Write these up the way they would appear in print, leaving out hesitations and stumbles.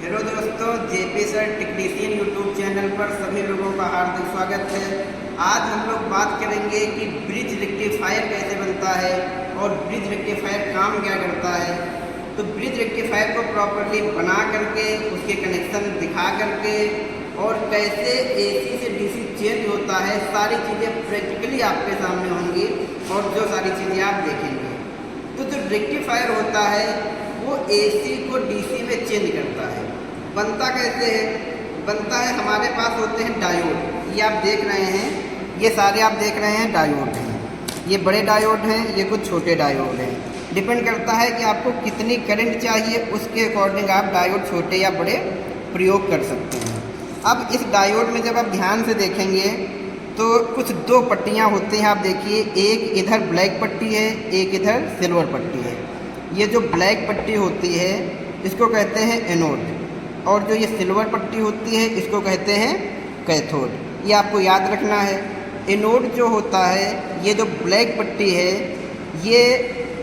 Hello दोस्तों, JP sir technician YouTube channel पर सभी लोगों का हार्दिक स्वागत है। आज हम लोग बात करेंगे कि ब्रिज रेक्टिफायर कैसे बनता है और ब्रिज रेक्टिफायर काम क्या करता है। तो ब्रिज रेक्टिफायर को प्रॉपर्ली बना करके उसके कनेक्शन दिखा करके और कैसे एसी से डीसी चेंज होता है, सारी चीज़ें प्रैक्टिकली आपके सामने होंगी और जो सारी चीज़ें आप देखेंगे। तो जो रेक्टिफायर होता है वो एसी को डीसी में चेंज करता है। बनता कैसे है? बनता है, हमारे पास होते हैं डायोड। ये आप देख रहे हैं, ये सारे आप देख रहे हैं डायोड हैं। ये बड़े डायोड हैं, ये कुछ छोटे डायोड हैं। डिपेंड करता है कि आपको कितनी करंट चाहिए, उसके अकॉर्डिंग आप डायोड छोटे या बड़े प्रयोग कर सकते हैं। अब इस डायोड में जब आप ध्यान से देखेंगे तो कुछ दो पट्टियाँ होती हैं। आप देखिए, एक इधर ब्लैक पट्टी है, एक इधर सिल्वर पट्टी है। ये जो ब्लैक पट्टी होती है इसको कहते हैं एनोड, और जो ये सिल्वर पट्टी होती है इसको कहते हैं कैथोड। ये आपको याद रखना है। एनोड जो होता है, ये जो ब्लैक पट्टी है ये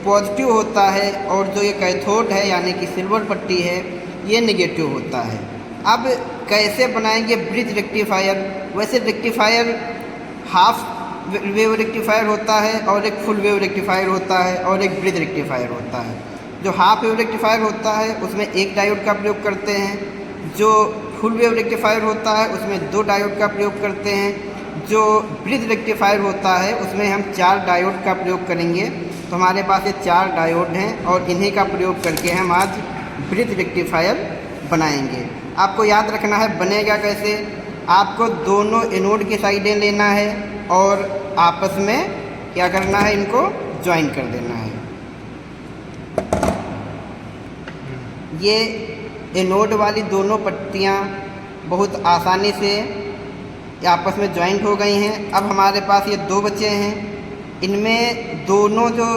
पॉजिटिव होता है, और जो ये कैथोड है यानी कि सिल्वर पट्टी है ये नेगेटिव होता है। अब कैसे बनाएंगे ब्रिज रेक्टिफायर? वैसे रेक्टिफायर हाफ वेव रेक्टिफायर होता है और एक फुल वेव रेक्टिफायर होता है और एक ब्रिज रेक्टिफायर होता है। जो हाफ वेव रेक्टिफायर होता है उसमें एक डायोड का प्रयोग करते हैं। जो फुल वेव रेक्टिफायर होता है उसमें दो डायोड का प्रयोग करते हैं। जो ब्रिज रेक्टिफायर होता है उसमें हम 4 डायोड का प्रयोग करेंगे। तो हमारे पास ये 4 डायोड हैं और इन्हीं का प्रयोग करके हम आज ब्रिज रेक्टिफायर बनाएंगे। आपको याद रखना है बनेगा कैसे। आपको दोनों एनोड की साइडें लेना है और आपस में क्या करना है, इनको ज्वाइन कर देना है। ये एनोड वाली दोनों पट्टियाँ बहुत आसानी से आपस में ज्वाइंट हो गई हैं। अब हमारे पास ये 2 बचे हैं। इनमें दोनों जो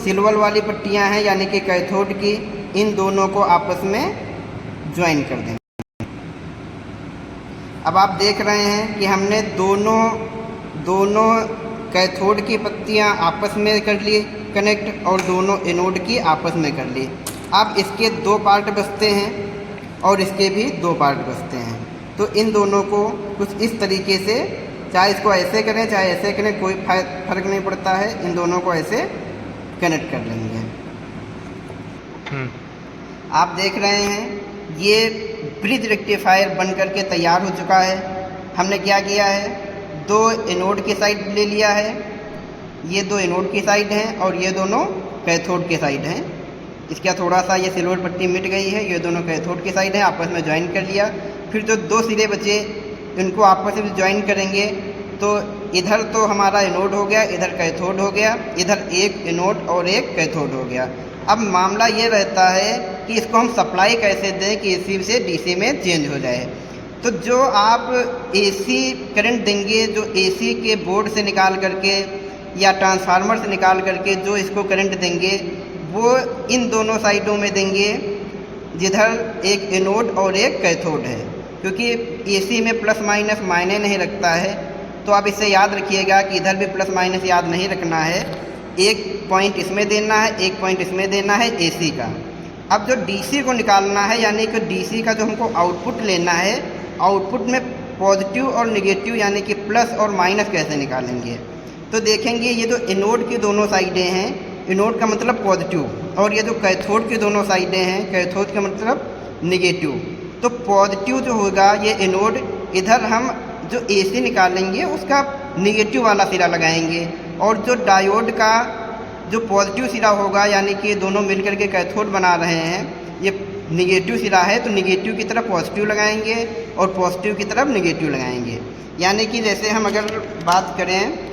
सिल्वर वाली पट्टियाँ हैं यानी कि कैथोड की, इन दोनों को आपस में ज्वाइन कर देंगे। अब आप देख रहे हैं कि हमने दोनों कैथोड की पत्तियाँ आपस में कर ली कनेक्ट, और दोनों एनोड की आपस में कर ली। अब इसके 2 पार्ट बचते हैं और इसके भी 2 पार्ट बचते हैं। तो इन दोनों को कुछ इस तरीके से, चाहे इसको ऐसे करें चाहे ऐसे करें, कोई फर्क नहीं पड़ता है। इन दोनों को ऐसे कनेक्ट कर लेंगे। आप देख रहे हैं ये ब्रिज रेक्टिफायर बन करके तैयार हो चुका है। हमने क्या किया है, 2 एनोड की साइड ले लिया है। ये 2 एनोड की साइड हैं और ये दोनों कैथोड की साइड हैं। इसका थोड़ा सा ये सिल्वर पट्टी मिट गई है। ये दोनों कैथोड की साइड हैं, आपस में ज्वाइन कर लिया। फिर जो 2 सिरे बचे इनको आपस में ज्वाइन करेंगे। तो इधर तो हमारा एनोड हो गया, इधर कैथोड हो गया, इधर एक एनोड और एक कैथोड हो गया। अब मामला ये रहता है कि इसको हम सप्लाई कैसे दें कि एसी से डीसी में चेंज हो जाए। तो जो आप एसी करंट देंगे, जो एसी के बोर्ड से निकाल करके या ट्रांसफार्मर से निकाल करके जो इसको करंट देंगे, वो इन दोनों साइडों में देंगे जिधर एक एनोड और एक कैथोड है। क्योंकि एसी में प्लस माइनस मायने नहीं रखता है, तो आप इसे याद रखिएगा कि इधर भी प्लस माइनस याद नहीं रखना है। एक पॉइंट इसमें देना है, एक पॉइंट इसमें देना है एसी का। अब जो डीसी को निकालना है, यानी कि डीसी का जो हमको आउटपुट लेना है, आउटपुट में पॉजिटिव और नेगेटिव यानी कि प्लस और माइनस कैसे निकालेंगे। तो देखेंगे ये जो एनोड की दोनों साइडें हैं, एनोड का मतलब पॉजिटिव, और ये जो कैथोड की दोनों साइडें हैं, कैथोड का मतलब नेगेटिव। तो पॉजिटिव जो होगा ये एनोड, इधर हम जो एसी निकालेंगे उसका नेगेटिव वाला सिरा लगाएंगे, और जो डायोड का जो पॉजिटिव सिरा होगा यानी कि दोनों मिलकर के कैथोड बना रहे हैं, ये नेगेटिव सिरा है तो नेगेटिव की तरफ पॉजिटिव लगाएंगे और पॉजिटिव की तरफ नेगेटिव लगाएंगे। यानी कि जैसे हम अगर बात करें,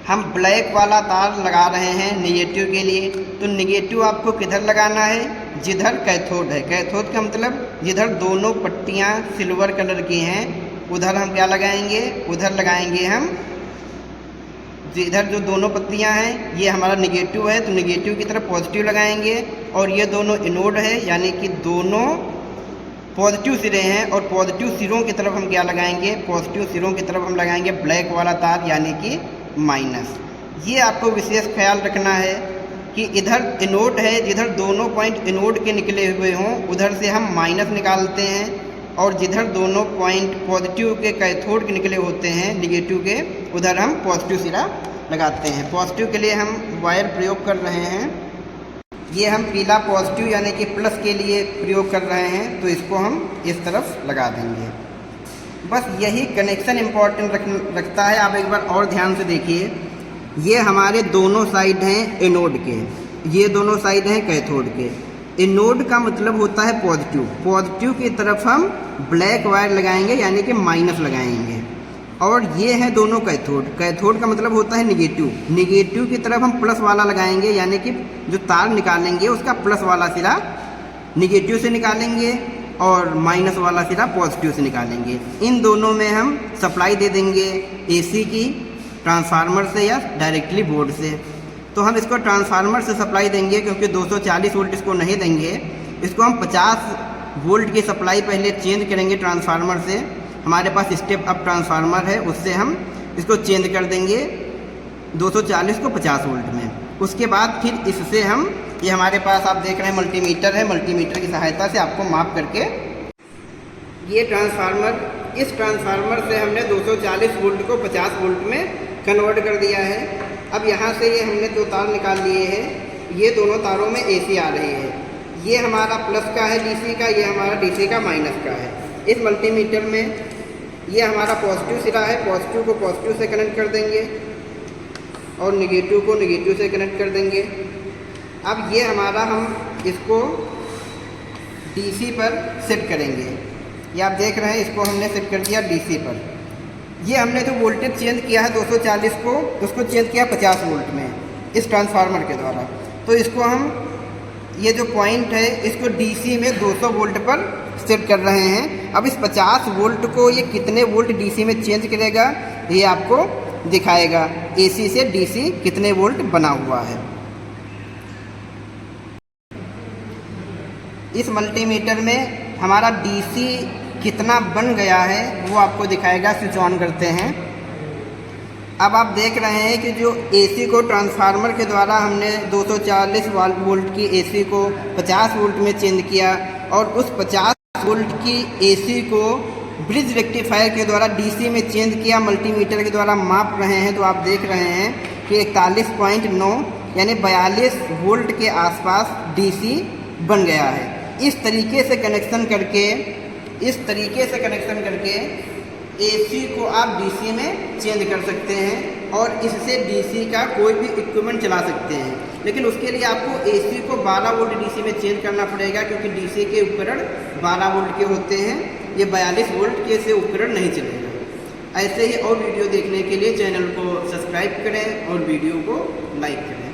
हम ब्लैक वाला तार लगा रहे हैं नेगेटिव के लिए, तो नेगेटिव आपको किधर लगाना है, जिधर कैथोड है। कैथोड का मतलब जिधर दोनों पट्टियाँ सिल्वर कलर की हैं उधर हम क्या लगाएंगे, उधर लगाएंगे हम जिधर जो दोनों पत्तियाँ हैं ये हमारा नेगेटिव है तो नेगेटिव की तरफ पॉजिटिव लगाएंगे, और ये दोनों एनोड है यानी कि दोनों पॉजिटिव सिरे हैं, और पॉजिटिव सिरों की तरफ हम क्या लगाएंगे, पॉजिटिव सिरों की तरफ हम लगाएंगे ब्लैक वाला तार यानी कि माइनस। ये आपको विशेष ख्याल रखना है कि इधर एनोड है, जिधर दोनों पॉइंट एनोड के निकले हुए हों उधर से हम माइनस निकालते हैं, और जिधर दोनों पॉइंट पॉजिटिव के कैथोड के निकले होते हैं निगेटिव के, उधर हम पॉजिटिव सिरा लगाते हैं। पॉजिटिव के लिए हम वायर प्रयोग कर रहे हैं। ये हम पीला पॉजिटिव यानी कि प्लस के लिए प्रयोग कर रहे हैं, तो इसको हम इस तरफ लगा देंगे। बस यही कनेक्शन इम्पोर्टेंट रखता है। आप एक बार और ध्यान से देखिए, ये हमारे दोनों साइड हैं एनोड के, ये दोनों साइड हैं कैथोड के। एनोड का मतलब होता है पॉजिटिव, पॉजिटिव की तरफ हम ब्लैक वायर लगाएंगे यानी कि माइनस लगाएंगे, और ये है दोनों कैथोड। कैथोड का मतलब होता है निगेटिव, निगेटिव की तरफ हम प्लस वाला लगाएंगे यानी कि जो तार निकालेंगे उसका प्लस वाला सिरा निगेटिव से निकालेंगे और माइनस वाला सिरा पॉजिटिव से निकालेंगे। इन दोनों में हम सप्लाई दे देंगे एसी की ट्रांसफार्मर से या डायरेक्टली बोर्ड से। तो हम इसको ट्रांसफार्मर से सप्लाई देंगे क्योंकि 240 वोल्ट इसको नहीं देंगे। इसको हम 50 वोल्ट की सप्लाई पहले चेंज करेंगे ट्रांसफार्मर से। हमारे पास स्टेप अप ट्रांसफार्मर है, उससे हम इसको चेंज कर देंगे 240 को 50 वोल्ट में। उसके बाद फिर इससे हम, ये हमारे पास आप देख रहे हैं मल्टीमीटर है, मल्टीमीटर की सहायता से आपको माप करके, ये ट्रांसफार्मर, इस ट्रांसफार्मर से हमने 240 वोल्ट को 50 वोल्ट में कन्वर्ट कर दिया है। अब यहाँ से ये हमने 2 तार निकाल लिए हैं, ये दोनों तारों में एसी आ रही है। ये हमारा प्लस का है डीसी का, ये हमारा डीसी का माइनस का है। इस मल्टीमीटर में ये हमारा पॉजिटिव सिरा है, पॉजिटिव को पॉजिटिव से कनेक्ट कर देंगे और निगेटिव को निगेटिव से कनेक्ट कर देंगे। अब ये हमारा, हम इसको डीसी पर सेट करेंगे। ये आप देख रहे हैं, इसको हमने सेट कर दिया डीसी पर। ये हमने जो वोल्टेज चेंज किया है 240 को, उसको चेंज किया 50 वोल्ट में इस ट्रांसफार्मर के द्वारा। तो इसको हम, ये जो पॉइंट है इसको डीसी में 200 वोल्ट पर सेट कर रहे हैं। अब इस 50 वोल्ट को ये कितने वोल्ट डीसी में चेंज करेगा ये आपको दिखाएगा, एसी से डीसी कितने वोल्ट बना हुआ है। इस मल्टीमीटर में हमारा डीसी कितना बन गया है वो आपको दिखाएगा। स्विच ऑन करते हैं। अब आप देख रहे हैं कि जो एसी को ट्रांसफार्मर के द्वारा हमने 240 वोल्ट की एसी को 50 वोल्ट में चेंज किया, और उस 50 वोल्ट की एसी को ब्रिज रेक्टिफायर के द्वारा डीसी में चेंज किया, मल्टीमीटर के द्वारा माप रहे हैं। तो आप देख रहे हैं कि 41.9 यानी 42 वोल्ट के आसपास डीसी बन गया है। इस तरीके से कनेक्शन करके एसी को आप डीसी में चेंज कर सकते हैं, और इससे डीसी का कोई भी इक्विपमेंट चला सकते हैं। लेकिन उसके लिए आपको एसी को 12 वोल्ट डीसी में चेंज करना पड़ेगा, क्योंकि डीसी के उपकरण 12 वोल्ट के होते हैं। ये 42 वोल्ट के से उपकरण नहीं चलेगा। ऐसे ही और वीडियो देखने के लिए चैनल को सब्सक्राइब करें और वीडियो को लाइक करें।